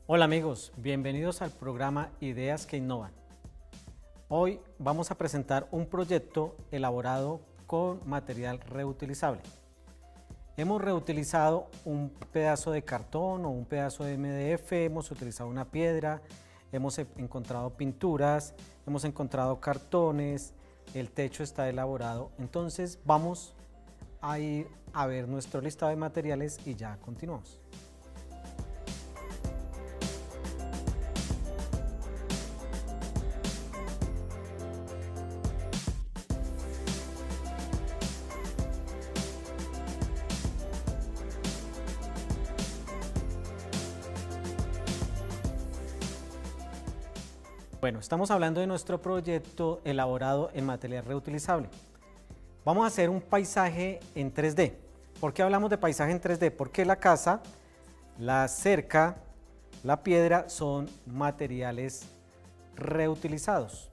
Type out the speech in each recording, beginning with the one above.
Hola amigos, bienvenidos al programa Ideas que Innovan. Hoy vamos a presentar un proyecto elaborado con material reutilizable. Hemos reutilizado un pedazo de cartón o un pedazo de MDF, hemos utilizado una piedra, hemos encontrado pinturas, hemos encontrado cartones, el techo está elaborado. Entonces vamos a ir a ver nuestro listado de materiales y ya continuamos. Bueno, estamos hablando de nuestro proyecto elaborado en material reutilizable. Vamos a hacer un paisaje en 3D. ¿Por qué hablamos de paisaje en 3D? Porque la casa, la cerca, la piedra son materiales reutilizados.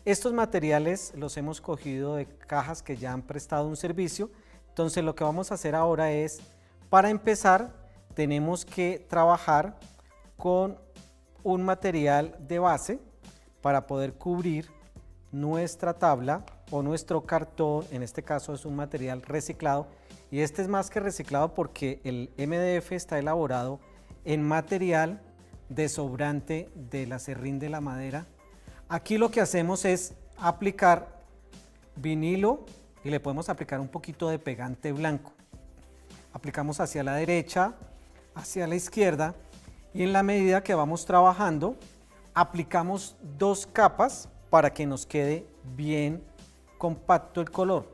Estos materiales los hemos cogido de cajas que ya han prestado un servicio. Entonces lo que vamos a hacer ahora es, para empezar, tenemos que trabajar con un material de base para poder cubrir nuestra tabla o nuestro cartón. En este caso es un material reciclado, y este es más que reciclado porque el MDF está elaborado en material desobrante del aserrín de la madera. Aquí lo que hacemos es aplicar vinilo y le podemos aplicar un poquito de pegante blanco. Aplicamos hacia la derecha, hacia la izquierda, y en la medida que vamos trabajando, aplicamos 2 capas para que nos quede bien compacto el color.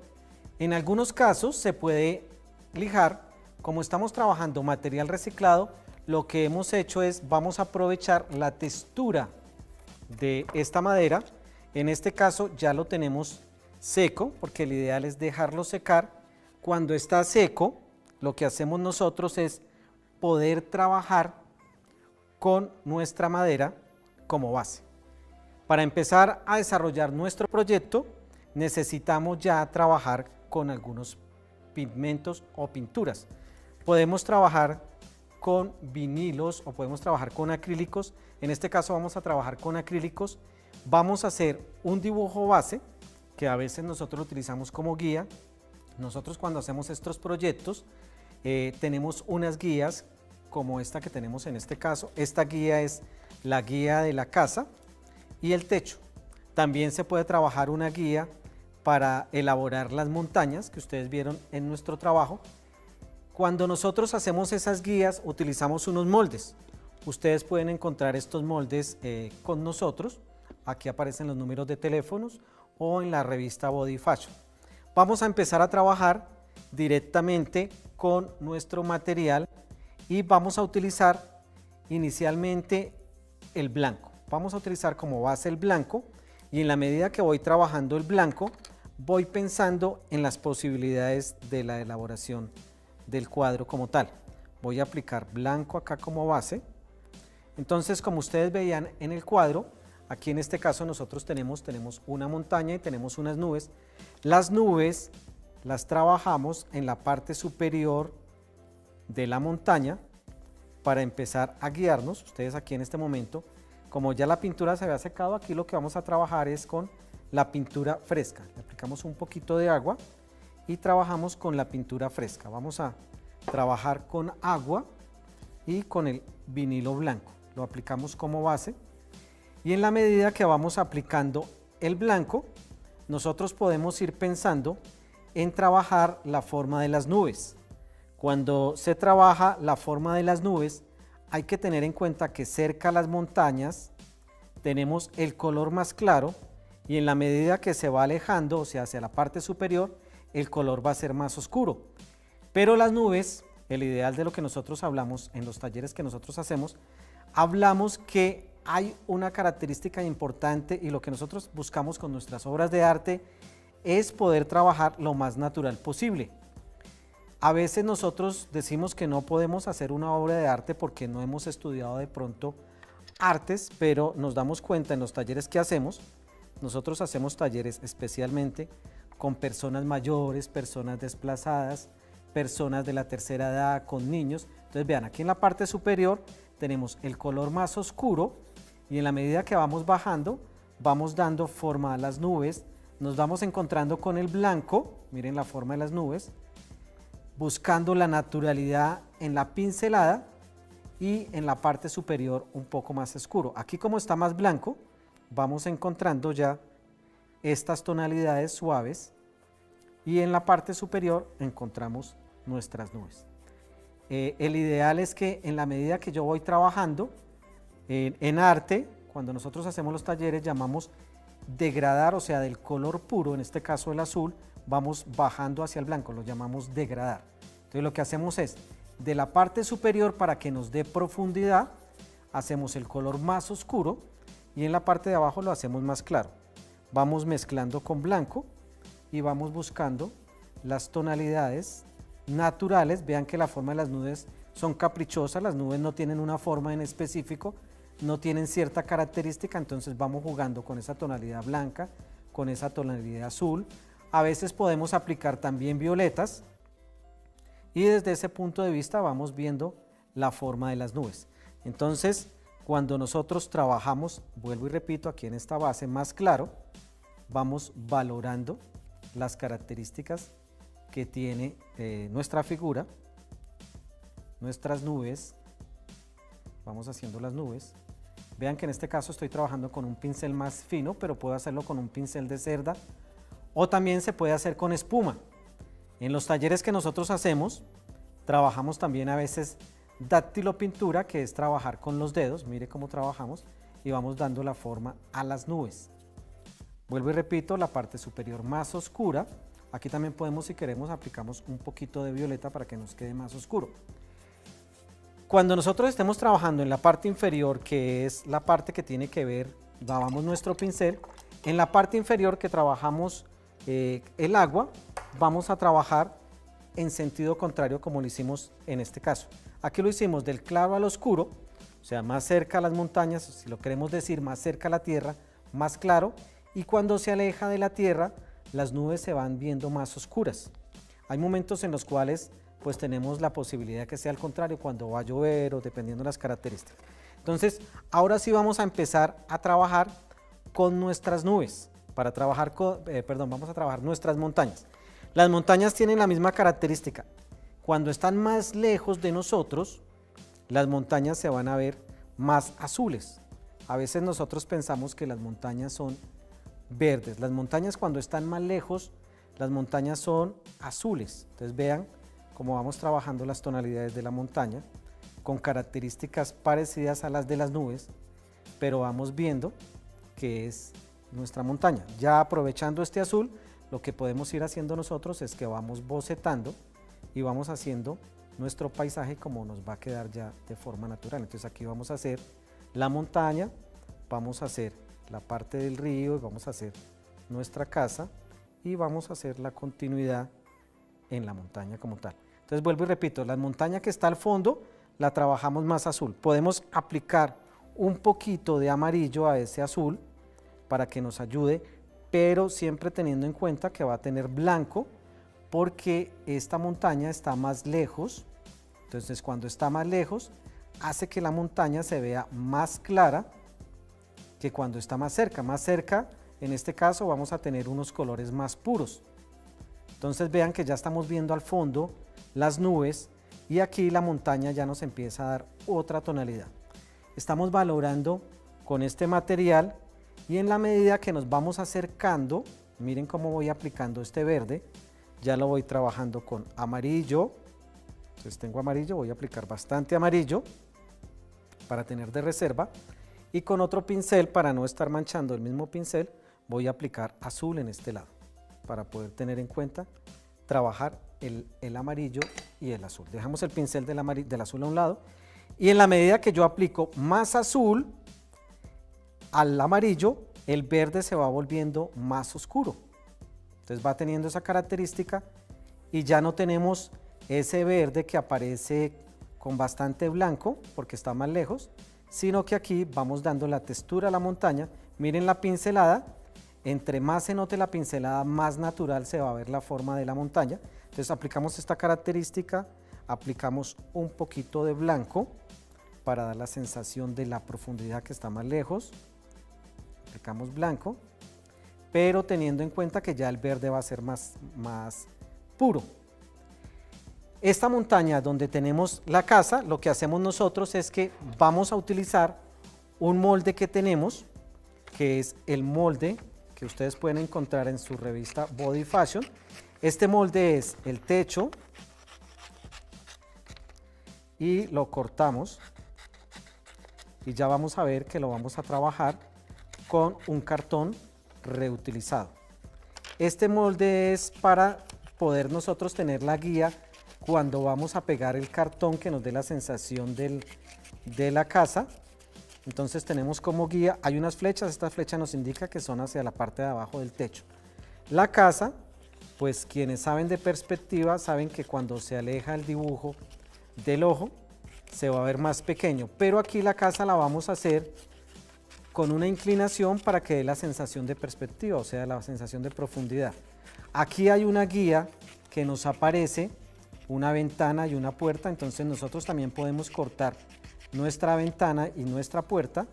En algunos casos se puede lijar. Como estamos trabajando material reciclado, lo que hemos hecho es, vamos a aprovechar la textura de esta madera. En este caso ya lo tenemos seco, porque el ideal es dejarlo secar. Cuando está seco, lo que hacemos nosotros es poder trabajar con nuestra madera como base. Para empezar a desarrollar nuestro proyecto, necesitamos ya trabajar con algunos pigmentos o pinturas. Podemos trabajar con vinilos o podemos trabajar con acrílicos. En este caso vamos a trabajar con acrílicos. Vamos a hacer un dibujo base que a veces nosotros utilizamos como guía. Nosotros cuando hacemos estos proyectos tenemos unas guías como esta que tenemos en este caso. Esta guía es la guía de la casa y el techo. También se puede trabajar una guía para elaborar las montañas que ustedes vieron en nuestro trabajo. Cuando nosotros hacemos esas guías, utilizamos unos moldes. Ustedes pueden encontrar estos moldes con nosotros. Aquí aparecen los números de teléfonos o en la revista Body Fashion. Vamos a empezar a trabajar directamente con nuestro material y vamos a utilizar inicialmente el blanco. Vamos a utilizar como base el blanco, y en la medida que voy trabajando el blanco, voy pensando en las posibilidades de la elaboración del cuadro como tal. Voy a aplicar blanco acá como base. Entonces, como ustedes veían en el cuadro, aquí en este caso nosotros tenemos una montaña y tenemos unas nubes. Las nubes las trabajamos en la parte superior de la montaña para empezar a guiarnos. Ustedes aquí en este momento, como ya la pintura se había secado, aquí lo que vamos a trabajar es con la pintura fresca. Le aplicamos un poquito de agua y trabajamos con la pintura fresca. Vamos a trabajar con agua y con el vinilo blanco. Lo aplicamos como base, y en la medida que vamos aplicando el blanco, nosotros podemos ir pensando en trabajar la forma de las nubes. Cuando se trabaja la forma de las nubes, hay que tener en cuenta que cerca a las montañas tenemos el color más claro, y en la medida que se va alejando, o sea, hacia la parte superior, el color va a ser más oscuro. Pero las nubes, el ideal de lo que nosotros hablamos en los talleres que nosotros hacemos, hablamos que hay una característica importante, y lo que nosotros buscamos con nuestras obras de arte es poder trabajar lo más natural posible. A veces nosotros decimos que no podemos hacer una obra de arte porque no hemos estudiado de pronto artes, pero nos damos cuenta en los talleres que hacemos. Nosotros hacemos talleres especialmente con personas mayores, personas desplazadas, personas de la tercera edad, con niños. Entonces vean, aquí en la parte superior tenemos el color más oscuro y en la medida que vamos bajando, vamos dando forma a las nubes, nos vamos encontrando con el blanco, miren la forma de las nubes, buscando la naturalidad en la pincelada y en la parte superior un poco más oscuro. Aquí como está más blanco, vamos encontrando ya estas tonalidades suaves y en la parte superior encontramos nuestras nubes. El ideal es que en la medida que yo voy trabajando en arte, cuando nosotros hacemos los talleres llamamos degradar, o sea del color puro, en este caso el azul, vamos bajando hacia el blanco, lo llamamos degradar. Entonces lo que hacemos es, de la parte superior para que nos dé profundidad, hacemos el color más oscuro y en la parte de abajo lo hacemos más claro. Vamos mezclando con blanco y vamos buscando las tonalidades naturales. Vean que la forma de las nubes son caprichosas, las nubes no tienen una forma en específico, no tienen cierta característica, entonces vamos jugando con esa tonalidad blanca, con esa tonalidad azul. A veces podemos aplicar también violetas y desde ese punto de vista vamos viendo la forma de las nubes. Entonces, cuando nosotros trabajamos, vuelvo y repito, aquí en esta base más claro, vamos valorando las características que tiene nuestra figura, nuestras nubes, vamos haciendo las nubes. Vean que en este caso estoy trabajando con un pincel más fino, pero puedo hacerlo con un pincel de cerda o también se puede hacer con espuma. En los talleres que nosotros hacemos, trabajamos también a veces dactilopintura, que es trabajar con los dedos, mire cómo trabajamos, y vamos dando la forma a las nubes. Vuelvo y repito, la parte superior más oscura, aquí también podemos, si queremos, aplicamos un poquito de violeta para que nos quede más oscuro. Cuando nosotros estemos trabajando en la parte inferior, que es la parte que tiene que ver, lavamos nuestro pincel, en la parte inferior que trabajamos el agua, vamos a trabajar en sentido contrario como lo hicimos en este caso. Aquí lo hicimos del claro al oscuro, o sea, más cerca a las montañas, si lo queremos decir, más cerca a la tierra, más claro, y cuando se aleja de la tierra, las nubes se van viendo más oscuras. Hay momentos en los cuales pues tenemos la posibilidad que sea al contrario, cuando va a llover o dependiendo de las características. Entonces, ahora sí vamos a empezar a trabajar con nuestras nubes, vamos a trabajar nuestras montañas. Las montañas tienen la misma característica. Cuando están más lejos de nosotros, las montañas se van a ver más azules. A veces nosotros pensamos que las montañas son verdes. Las montañas cuando están más lejos, las montañas son azules. Entonces vean cómo vamos trabajando las tonalidades de la montaña con características parecidas a las de las nubes, pero vamos viendo que es nuestra montaña. Ya aprovechando este azul, lo que podemos ir haciendo nosotros es que vamos bocetando y vamos haciendo nuestro paisaje como nos va a quedar ya de forma natural. Entonces aquí vamos a hacer la montaña, vamos a hacer la parte del río, vamos a hacer nuestra casa y vamos a hacer la continuidad en la montaña como tal. Entonces vuelvo y repito, la montaña que está al fondo la trabajamos más azul. Podemos aplicar un poquito de amarillo a ese azul para que nos ayude, pero siempre teniendo en cuenta que va a tener blanco porque esta montaña está más lejos. Entonces cuando está más lejos hace que la montaña se vea más clara que cuando está más cerca. Más cerca, en este caso, vamos a tener unos colores más puros. Entonces vean que ya estamos viendo al fondo las nubes y aquí la montaña ya nos empieza a dar otra tonalidad. Estamos valorando con este material y en la medida que nos vamos acercando, miren cómo voy aplicando este verde, ya lo voy trabajando con amarillo. Entonces tengo amarillo, voy a aplicar bastante amarillo para tener de reserva y con otro pincel, para no estar manchando el mismo pincel, voy a aplicar azul en este lado para poder tener en cuenta trabajar el amarillo y el azul. Dejamos el pincel del azul a un lado y en la medida que yo aplico más azul al amarillo, el verde se va volviendo más oscuro. Entonces va teniendo esa característica y ya no tenemos ese verde que aparece con bastante blanco porque está más lejos, sino que aquí vamos dando la textura a la montaña. Miren la pincelada, entre más se note la pincelada, más natural se va a ver la forma de la montaña. Entonces aplicamos esta característica, aplicamos un poquito de blanco para dar la sensación de la profundidad que está más lejos. Aplicamos blanco, pero teniendo en cuenta que ya el verde va a ser más puro. Esta montaña donde tenemos la casa, lo que hacemos nosotros es que vamos a utilizar un molde que tenemos, que es el molde que ustedes pueden encontrar en su revista Body Fashion. Este molde es el techo y lo cortamos y ya vamos a ver que lo vamos a trabajar con un cartón reutilizado. Este molde es para poder nosotros tener la guía cuando vamos a pegar el cartón que nos dé la sensación de la casa. Entonces tenemos como guía, hay unas flechas, esta flecha nos indica que son hacia la parte de abajo del techo. La casa, pues quienes saben de perspectiva saben que cuando se aleja el dibujo del ojo se va a ver más pequeño, pero aquí la casa la vamos a hacer con una inclinación para que dé la sensación de perspectiva, o sea, la sensación de profundidad. Aquí hay una guía que nos aparece, una ventana y una puerta, entonces nosotros también podemos cortar nuestra ventana y nuestra puerta.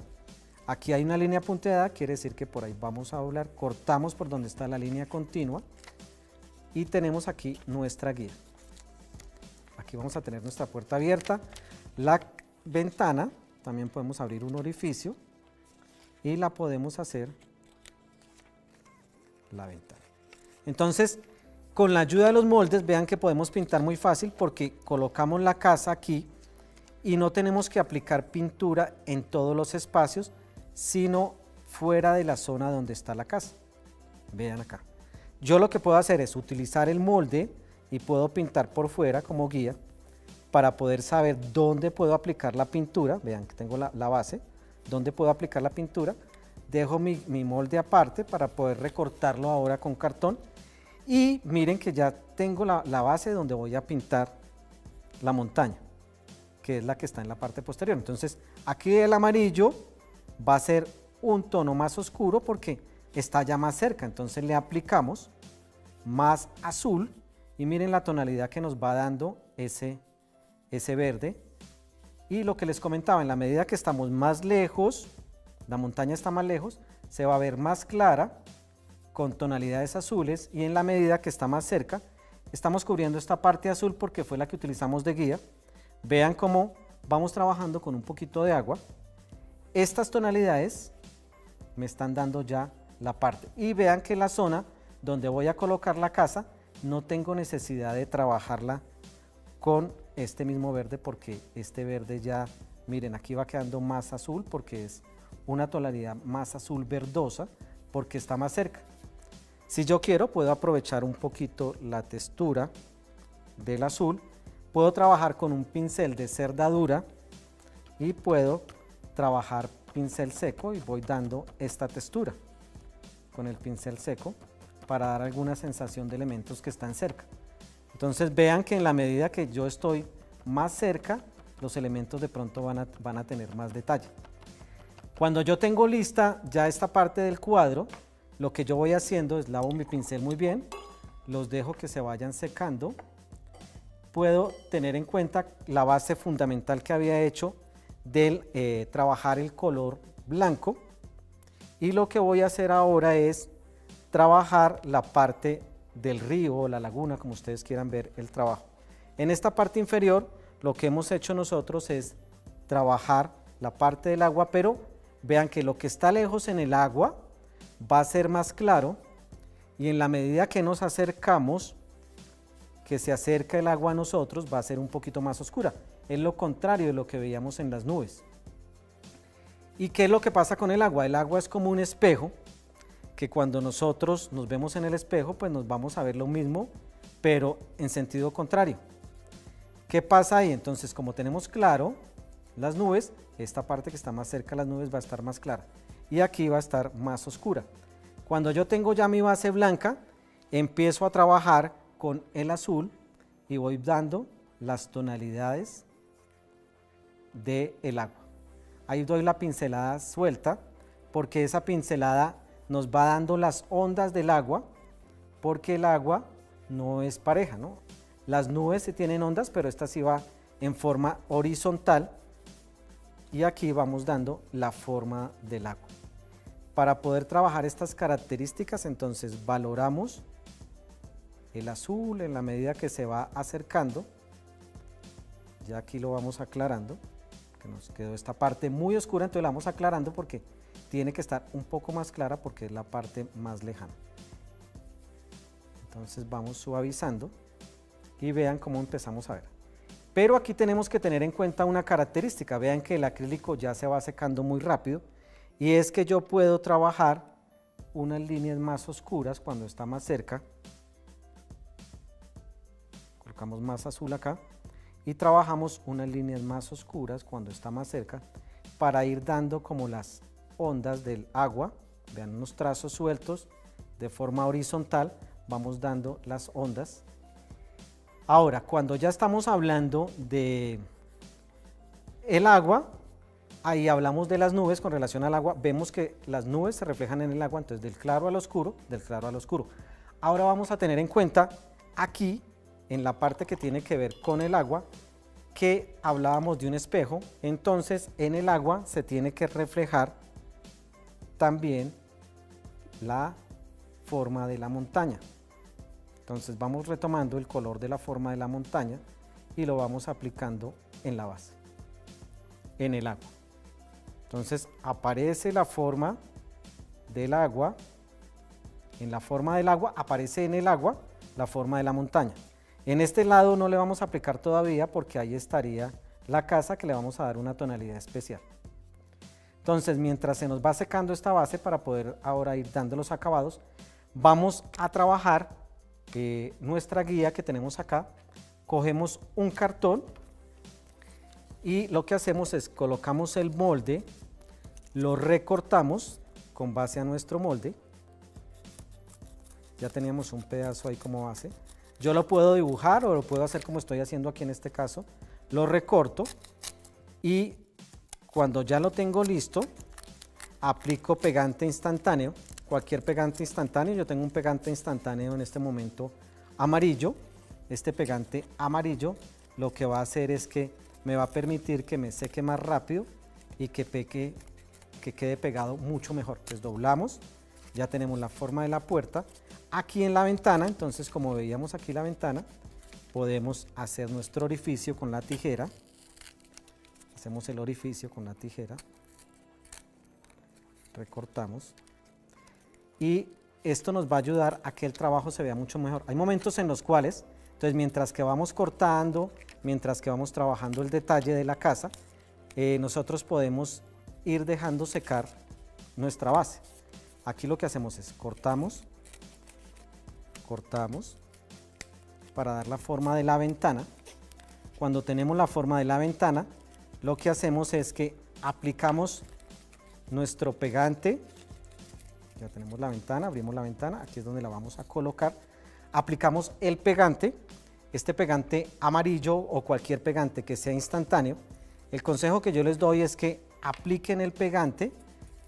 Aquí hay una línea punteada, quiere decir que por ahí vamos a doblar, cortamos por donde está la línea continua y tenemos aquí nuestra guía. Aquí vamos a tener nuestra puerta abierta, la ventana, también podemos abrir un orificio y la podemos hacer la ventana. Entonces, con la ayuda de los moldes, vean que podemos pintar muy fácil porque colocamos la casa aquí y no tenemos que aplicar pintura en todos los espacios, sino fuera de la zona donde está la casa. Vean acá. Yo lo que puedo hacer es utilizar el molde y puedo pintar por fuera como guía para poder saber dónde puedo aplicar la pintura. Vean que tengo la base, dónde puedo aplicar la pintura. Dejo mi molde aparte para poder recortarlo ahora con cartón. Y miren que ya tengo la base donde voy a pintar la montaña, que es la que está en la parte posterior. Entonces aquí el amarillo va a ser un tono más oscuro porque está ya más cerca, entonces le aplicamos más azul y miren la tonalidad que nos va dando ese verde. Y lo que les comentaba, en la medida que estamos más lejos, la montaña está más lejos, se va a ver más clara con tonalidades azules, y en la medida que está más cerca, estamos cubriendo esta parte azul porque fue la que utilizamos de guía. Vean cómo vamos trabajando con un poquito de agua. Estas tonalidades me están dando ya la parte. Y vean que la zona donde voy a colocar la casa, no tengo necesidad de trabajarla con este mismo verde porque este verde ya, miren, aquí va quedando más azul porque es una tonalidad más azul verdosa porque está más cerca. Si yo quiero, puedo aprovechar un poquito la textura del azul, puedo trabajar con un pincel de cerda dura y puedo trabajar pincel seco y voy dando esta textura con el pincel seco para dar alguna sensación de elementos que están cerca. Entonces vean que en la medida que yo estoy más cerca, los elementos de pronto van a tener más detalle. Cuando yo tengo lista ya esta parte del cuadro, lo que yo voy haciendo es lavo mi pincel muy bien, los dejo que se vayan secando. Puedo tener en cuenta la base fundamental que había hecho del trabajar el color blanco, y lo que voy a hacer ahora es trabajar la parte del río o la laguna, como ustedes quieran ver el trabajo. En esta parte inferior lo que hemos hecho nosotros es trabajar la parte del agua, pero vean que lo que está lejos en el agua va a ser más claro, y en la medida que nos acercamos, que se acerca el agua a nosotros, va a ser un poquito más oscura. Es lo contrario de lo que veíamos en las nubes. ¿Y qué es lo que pasa con el agua? El agua es como un espejo, que cuando nosotros nos vemos en el espejo, pues nos vamos a ver lo mismo, pero en sentido contrario. ¿Qué pasa ahí? Entonces, como tenemos claro las nubes, esta parte que está más cerca a las nubes va a estar más clara, y aquí va a estar más oscura. Cuando yo tengo ya mi base blanca, empiezo a trabajar con el azul y voy dando las tonalidades del agua. Ahí doy la pincelada suelta porque esa pincelada nos va dando las ondas del agua, porque el agua no es pareja, ¿no? Las nubes sí tienen ondas, pero esta sí va en forma horizontal, y aquí vamos dando la forma del agua. Para poder trabajar estas características, entonces valoramos el azul en la medida que se va acercando. Ya aquí lo vamos aclarando, que nos quedó esta parte muy oscura, entonces la vamos aclarando porque tiene que estar un poco más clara porque es la parte más lejana. Entonces vamos suavizando y vean cómo empezamos a ver. Pero aquí tenemos que tener en cuenta una característica, vean que el acrílico ya se va secando muy rápido y es que yo puedo trabajar unas líneas más oscuras cuando está más cerca. Colocamos más azul acá y trabajamos unas líneas más oscuras cuando está más cerca para ir dando como las ondas del agua. Vean unos trazos sueltos de forma horizontal, vamos dando las ondas. Ahora, cuando ya estamos hablando de el agua, ahí hablamos de las nubes con relación al agua, vemos que las nubes se reflejan en el agua, entonces del claro al oscuro, del claro al oscuro. Ahora vamos a tener en cuenta aquí, en la parte que tiene que ver con el agua, que hablábamos de un espejo, entonces en el agua se tiene que reflejar también la forma de la montaña. Entonces vamos retomando el color de la forma de la montaña y lo vamos aplicando en la base, en el agua. Entonces aparece la forma del agua, en la forma del agua aparece en el agua la forma de la montaña. En este lado no le vamos a aplicar todavía porque ahí estaría la casa que le vamos a dar una tonalidad especial. Entonces mientras se nos va secando esta base para poder ahora ir dando los acabados, vamos a trabajar nuestra guía que tenemos acá. Cogemos un cartón y lo que hacemos es colocamos el molde, lo recortamos con base a nuestro molde. Ya teníamos un pedazo ahí como base. Yo lo puedo dibujar o lo puedo hacer como estoy haciendo aquí en este caso. Lo recorto y cuando ya lo tengo listo, aplico pegante instantáneo. Cualquier pegante instantáneo, yo tengo un pegante instantáneo en este momento amarillo. Este pegante amarillo lo que va a hacer es que me va a permitir que me seque más rápido y que quede pegado mucho mejor. Entonces doblamos, ya tenemos la forma de la puerta. Aquí en la ventana, entonces como veíamos aquí la ventana, podemos hacer nuestro orificio con la tijera. Hacemos el orificio con la tijera, recortamos. Y esto nos va a ayudar a que el trabajo se vea mucho mejor. Hay momentos en los cuales, entonces mientras que vamos cortando, mientras que vamos trabajando el detalle de la casa, nosotros podemos ir dejando secar nuestra base. Aquí lo que hacemos es cortamos para dar la forma de la ventana. Cuando tenemos la forma de la ventana, lo que hacemos es que aplicamos nuestro pegante. Ya tenemos la ventana, abrimos la ventana, aquí es donde la vamos a colocar. Aplicamos el pegante, este pegante amarillo o cualquier pegante que sea instantáneo. El consejo que yo les doy es que apliquen el pegante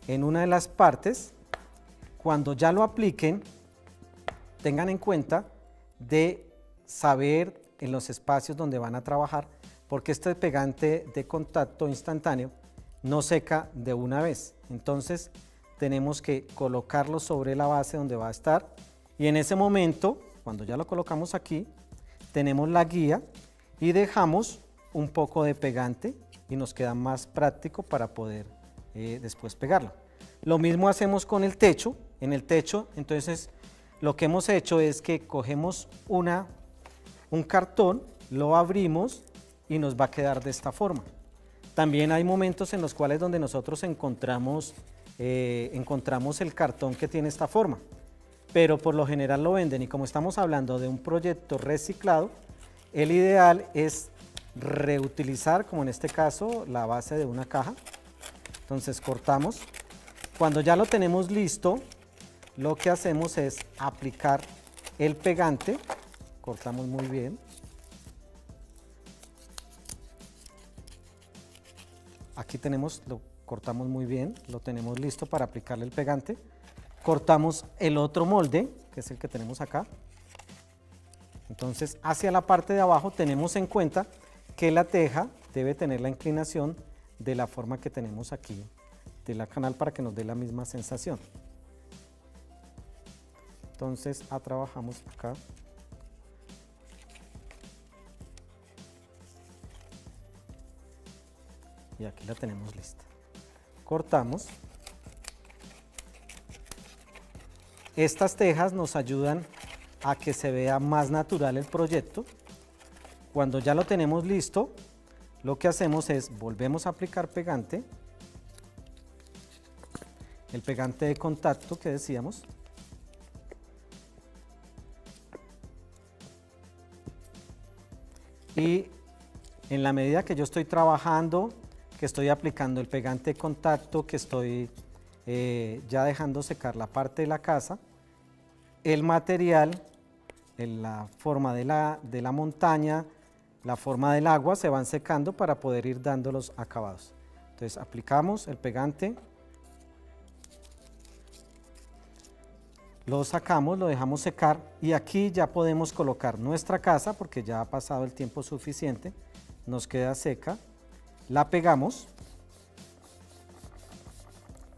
en una de las partes. Cuando ya lo apliquen, tengan en cuenta de saber en los espacios donde van a trabajar, porque este pegante de contacto instantáneo no seca de una vez. Entonces tenemos que colocarlo sobre la base donde va a estar y en ese momento, cuando ya lo colocamos aquí, tenemos la guía y dejamos un poco de pegante y nos queda más práctico para poder después pegarlo. Lo mismo hacemos con el techo. En el techo, entonces, lo que hemos hecho es que cogemos un cartón, lo abrimos y nos va a quedar de esta forma. También hay momentos en los cuales donde nosotros encontramos el cartón que tiene esta forma, pero por lo general lo venden y como estamos hablando de un proyecto reciclado, el ideal es reutilizar, como en este caso, la base de una caja. Entonces cortamos. Cuando ya lo tenemos listo, lo que hacemos es aplicar el pegante, cortamos muy bien. Aquí tenemos, lo cortamos muy bien, lo tenemos listo para aplicarle el pegante. Cortamos el otro molde, que es el que tenemos acá. Entonces, hacia la parte de abajo tenemos en cuenta que la teja debe tener la inclinación de la forma que tenemos aquí de la canal para que nos dé la misma sensación. Entonces trabajamos acá. Y aquí la tenemos lista. Cortamos. Estas tejas nos ayudan a que se vea más natural el proyecto. Cuando ya lo tenemos listo, lo que hacemos es volvemos a aplicar pegante, el pegante de contacto que decíamos. Y en la medida que yo estoy trabajando, que estoy aplicando el pegante de contacto, que estoy ya dejando secar la parte de la casa, el material, en la forma de la montaña, la forma del agua se van secando para poder ir dando los acabados. Entonces aplicamos el pegante, lo sacamos, lo dejamos secar y aquí ya podemos colocar nuestra casa porque ya ha pasado el tiempo suficiente, nos queda seca, la pegamos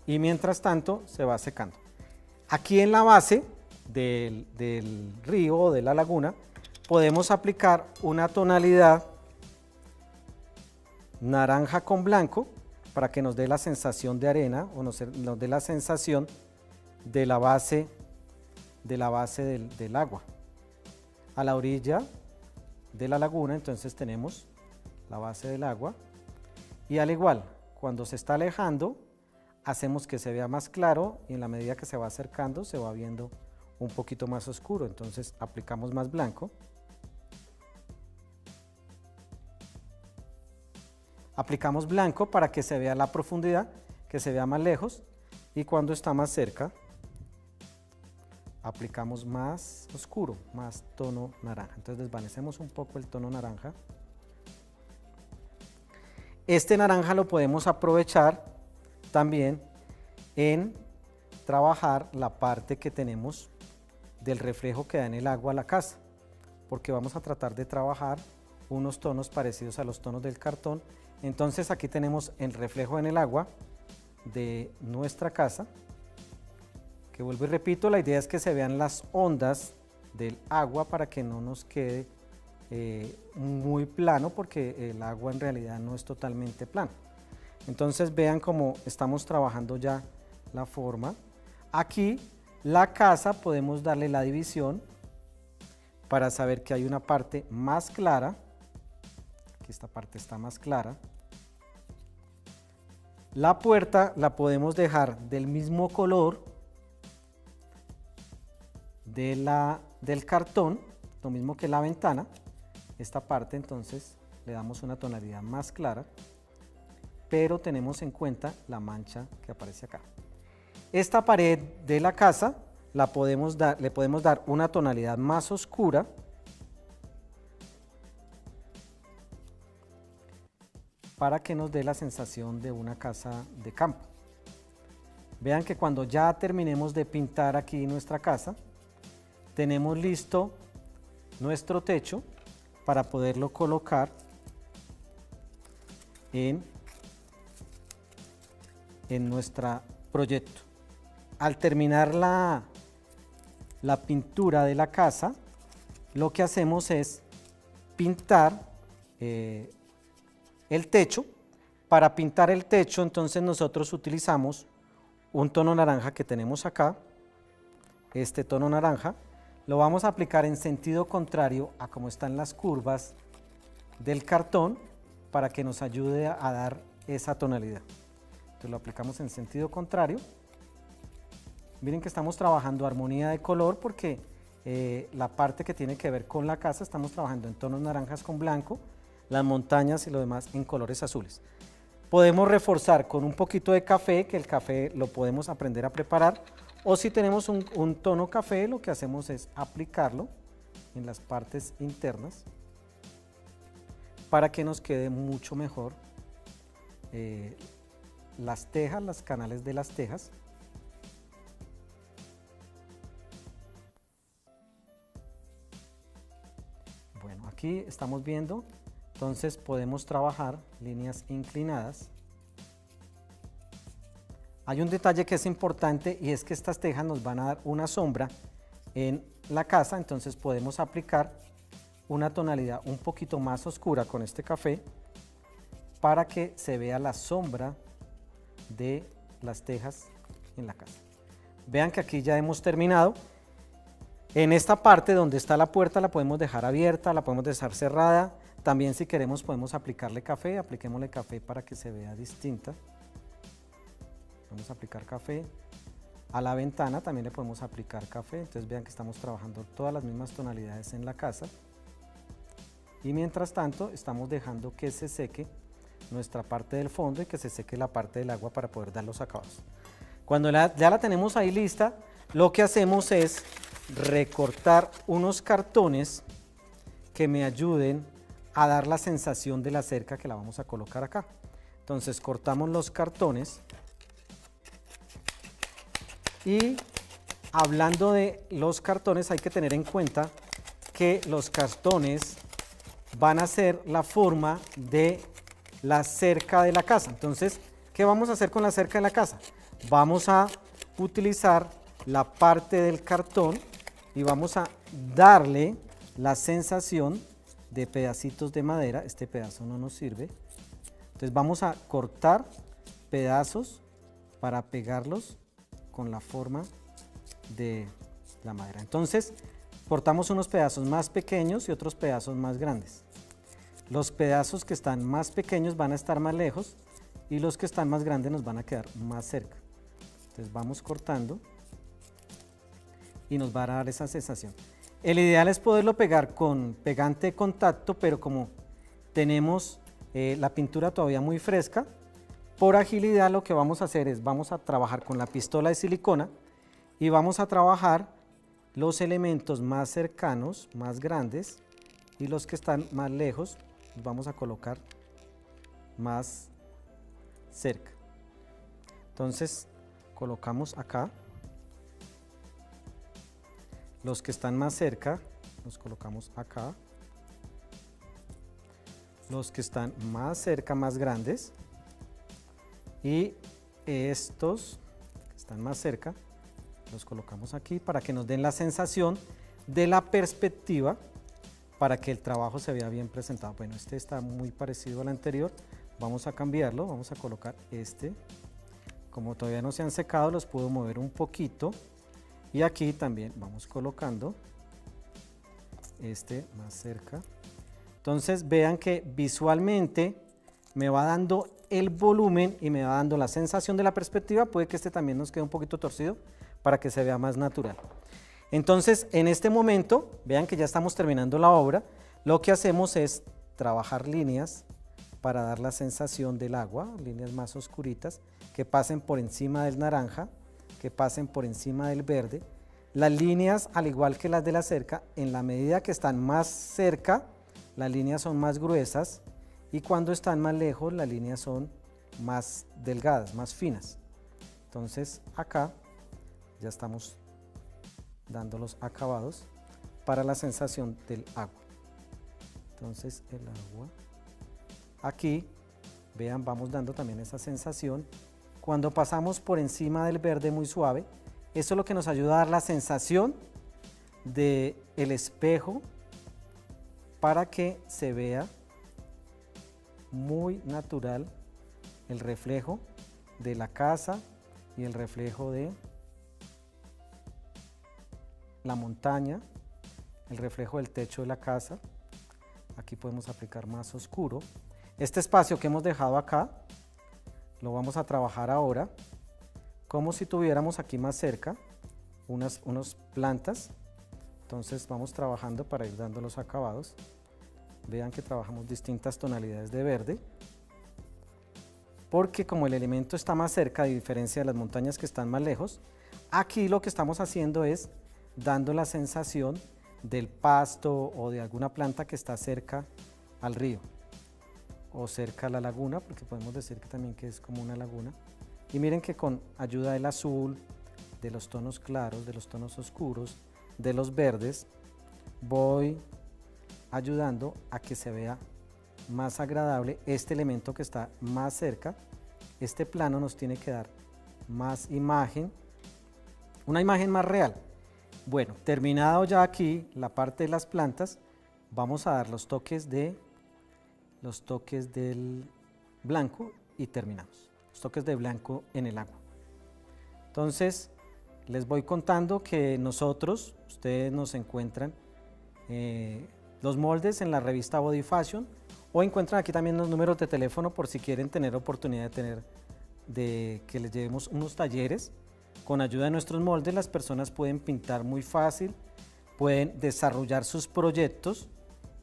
y mientras tanto se va secando. Aquí en la base del río o de la laguna podemos aplicar una tonalidad naranja con blanco para que nos dé la sensación de arena o nos dé la sensación de la base del agua. A la orilla de la laguna entonces tenemos la base del agua y al igual cuando se está alejando hacemos que se vea más claro y en la medida que se va acercando se va viendo un poquito más oscuro, entonces aplicamos más blanco. Aplicamos blanco para que se vea la profundidad, que se vea más lejos y cuando está más cerca aplicamos más oscuro, más tono naranja. Entonces desvanecemos un poco el tono naranja. Este naranja lo podemos aprovechar también en trabajar la parte que tenemos del reflejo que da en el agua a la casa, porque vamos a tratar de trabajar unos tonos parecidos a los tonos del cartón. Entonces aquí tenemos el reflejo en el agua de nuestra casa, que vuelvo y repito, la idea es que se vean las ondas del agua para que no nos quede muy plano, porque el agua en realidad no es totalmente plano. Entonces vean cómo estamos trabajando ya la forma. Aquí la casa podemos darle la división para saber que hay una parte más clara. Aquí esta parte está más clara. La puerta la podemos dejar del mismo color del cartón, lo mismo que la ventana. Esta parte entonces le damos una tonalidad más clara, pero tenemos en cuenta la mancha que aparece acá. Esta pared de la casa le podemos dar una tonalidad más oscura para que nos dé la sensación de una casa de campo. Vean que cuando ya terminemos de pintar aquí nuestra casa, tenemos listo nuestro techo para poderlo colocar en nuestro proyecto. Al terminar la pintura de la casa, lo que hacemos es pintar el techo. Para pintar el techo, entonces nosotros utilizamos un tono naranja que tenemos acá, este tono naranja, lo vamos a aplicar en sentido contrario a como están las curvas del cartón para que nos ayude a dar esa tonalidad. Entonces lo aplicamos en sentido contrario. Miren que estamos trabajando armonía de color porque la parte que tiene que ver con la casa estamos trabajando en tonos naranjas con blanco, las montañas y lo demás en colores azules. Podemos reforzar con un poquito de café, que el café lo podemos aprender a preparar, o si tenemos un tono café, lo que hacemos es aplicarlo en las partes internas para que nos quede mucho mejor las tejas, los canales de las tejas. Bueno, aquí estamos viendo, entonces podemos trabajar líneas inclinadas Hay un detalle que es importante y es que estas tejas nos van a dar una sombra en la casa, entonces podemos aplicar una tonalidad un poquito más oscura con este café para que se vea la sombra de las tejas en la casa. Vean que aquí ya hemos terminado. En esta parte donde está la puerta la podemos dejar abierta, la podemos dejar cerrada. También si queremos podemos aplicarle café, apliquémosle café para que se vea distinta. Vamos a aplicar café. A la ventana también le podemos aplicar café, entonces vean que estamos trabajando todas las mismas tonalidades en la casa. Y mientras tanto estamos dejando que se seque nuestra parte del fondo y que se seque la parte del agua para poder dar los acabados. Cuando ya la tenemos ahí lista, lo que hacemos es recortar unos cartones que me ayuden a dar la sensación de la cerca que la vamos a colocar acá. Entonces cortamos los cartones y hablando de los cartones hay que tener en cuenta que los cartones van a ser la forma de la cerca de la casa. Entonces, ¿qué vamos a hacer con la cerca de la casa? Vamos a utilizar la parte del cartón y vamos a darle la sensación de pedacitos de madera. Este pedazo no nos sirve. Entonces vamos a cortar pedazos para pegarlos con la forma de la madera. Entonces cortamos unos pedazos más pequeños y otros pedazos más grandes. Los pedazos que están más pequeños van a estar más lejos y los que están más grandes nos van a quedar más cerca. Entonces vamos cortando y nos va a dar esa sensación. El ideal es poderlo pegar con pegante de contacto, pero como tenemos la pintura todavía muy fresca, por agilidad lo que vamos a hacer es vamos a trabajar con la pistola de silicona y vamos a trabajar los elementos más cercanos, más grandes, y los que están más lejos los vamos a colocar más cerca. Entonces colocamos acá. Los que están más cerca los colocamos acá. Los que están más cerca, más grandes. Y estos que están más cerca los colocamos aquí para que nos den la sensación de la perspectiva, para que el trabajo se vea bien presentado. Bueno, este está muy parecido al anterior. Vamos a cambiarlo, vamos a colocar este. Como todavía no se han secado, los puedo mover un poquito. Y aquí también vamos colocando este más cerca. Entonces vean que visualmente me va dando el volumen y me va dando la sensación de la perspectiva. Puede que este también nos quede un poquito torcido para que se vea más natural. Entonces en este momento, vean que ya estamos terminando la obra. Lo que hacemos es trabajar líneas para dar la sensación del agua, líneas más oscuritas que pasen por encima del naranja, que pasen por encima del verde. Las líneas, al igual que las de la cerca, en la medida que están más cerca, las líneas son más gruesas y cuando están más lejos, las líneas son más delgadas, más finas. Entonces acá ya estamos dando los acabados para la sensación del agua. Entonces el agua, aquí, vean, vamos dando también esa sensación. Cuando pasamos por encima del verde muy suave, eso es lo que nos ayuda a dar la sensación del espejo para que se vea muy natural el reflejo de la casa y el reflejo de la montaña, el reflejo del techo de la casa. Aquí podemos aplicar más oscuro. Este espacio que hemos dejado acá lo vamos a trabajar ahora como si tuviéramos aquí más cerca unas plantas. Entonces vamos trabajando para ir dando los acabados. Vean que trabajamos distintas tonalidades de verde, porque como el elemento está más cerca, a diferencia de las montañas que están más lejos, aquí lo que estamos haciendo es dando la sensación del pasto o de alguna planta que está cerca al río o cerca a la laguna, porque podemos decir que también que es como una laguna. Y miren que con ayuda del azul, de los tonos claros, de los tonos oscuros, de los verdes, voy ayudando a que se vea más agradable este elemento que está más cerca. Este plano nos tiene que dar más imagen, una imagen más real. Bueno, terminado ya aquí la parte de las plantas, vamos a dar los toques del blanco y terminamos. Los toques de blanco en el agua. Entonces, les voy contando que ustedes nos encuentran los moldes en la revista Body Fashion, o encuentran aquí también los números de teléfono por si quieren tener oportunidad de que les llevemos unos talleres. Con ayuda de nuestros moldes las personas pueden pintar muy fácil, pueden desarrollar sus proyectos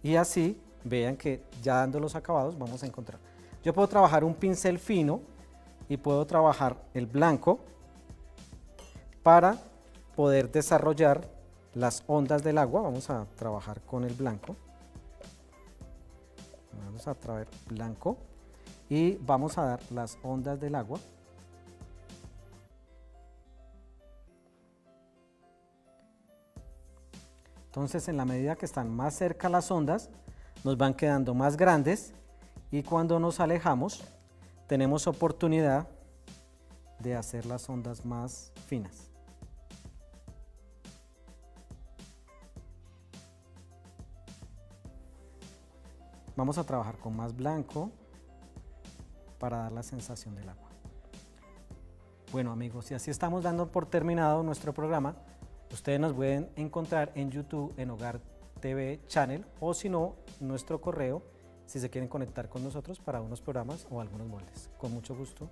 y así vean que ya dando los acabados vamos a encontrar. Yo puedo trabajar un pincel fino y puedo trabajar el blanco para poder desarrollar las ondas del agua. Vamos a trabajar con el blanco. Vamos a traer blanco y vamos a dar las ondas del agua. Entonces, en la medida que están más cerca las ondas, nos van quedando más grandes y cuando nos alejamos, tenemos oportunidad de hacer las ondas más finas. Vamos a trabajar con más blanco para dar la sensación del agua. Bueno amigos, y así estamos dando por terminado nuestro programa. Ustedes nos pueden encontrar en YouTube en Hogar TV Channel o si no, nuestro correo si se quieren conectar con nosotros para unos programas o algunos moldes. Con mucho gusto.